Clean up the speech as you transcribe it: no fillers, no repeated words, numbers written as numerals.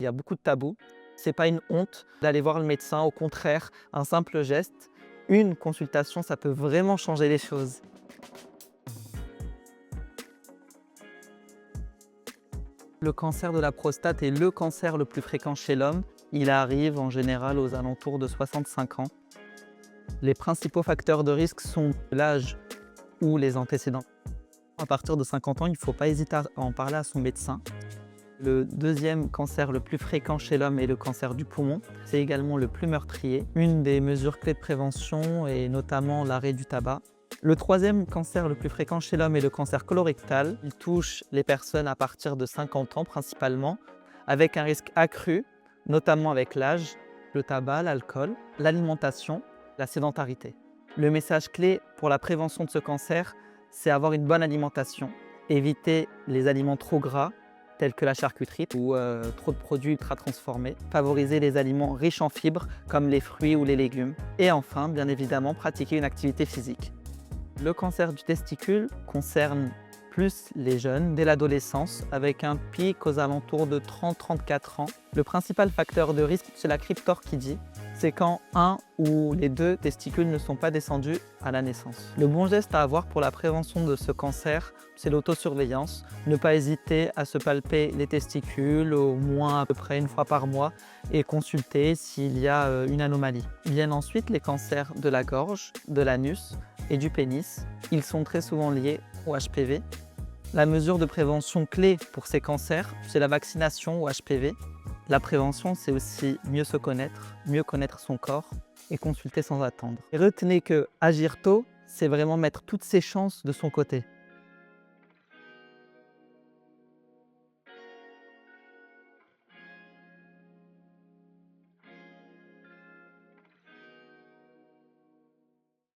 Il y a beaucoup de tabous. C'est pas une honte d'aller voir le médecin, au contraire, un simple geste, une consultation, ça peut vraiment changer les choses. Le cancer de la prostate est le cancer le plus fréquent chez l'homme. Il arrive en général aux alentours de 65 ans. Les principaux facteurs de risque sont l'âge ou les antécédents. À partir de 50 ans, il ne faut pas hésiter à en parler à son médecin. Le deuxième cancer le plus fréquent chez l'homme est le cancer du poumon. C'est également le plus meurtrier. Une des mesures clés de prévention est notamment l'arrêt du tabac. Le troisième cancer le plus fréquent chez l'homme est le cancer colorectal. Il touche les personnes à partir de 50 ans principalement, avec un risque accru, notamment avec l'âge, le tabac, l'alcool, l'alimentation, la sédentarité. Le message clé pour la prévention de ce cancer, c'est avoir une bonne alimentation, éviter les aliments trop gras, tels que la charcuterie ou trop de produits ultra transformés, favoriser les aliments riches en fibres comme les fruits ou les légumes, et enfin, bien évidemment, pratiquer une activité physique. Le cancer du testicule concerne plus les jeunes dès l'adolescence, avec un pic aux alentours de 30-34 ans. Le principal facteur de risque, c'est la cryptorchidie. C'est quand un ou les deux testicules ne sont pas descendus à la naissance. Le bon geste à avoir pour la prévention de ce cancer, c'est l'autosurveillance. Ne pas hésiter à se palper les testicules au moins à peu près une fois par mois et consulter s'il y a une anomalie. Viennent ensuite les cancers de la gorge, de l'anus et du pénis. Ils sont très souvent liés au HPV. La mesure de prévention clé pour ces cancers, c'est la vaccination au HPV. La prévention, c'est aussi mieux se connaître, mieux connaître son corps et consulter sans attendre. Et retenez que agir tôt, c'est vraiment mettre toutes ses chances de son côté.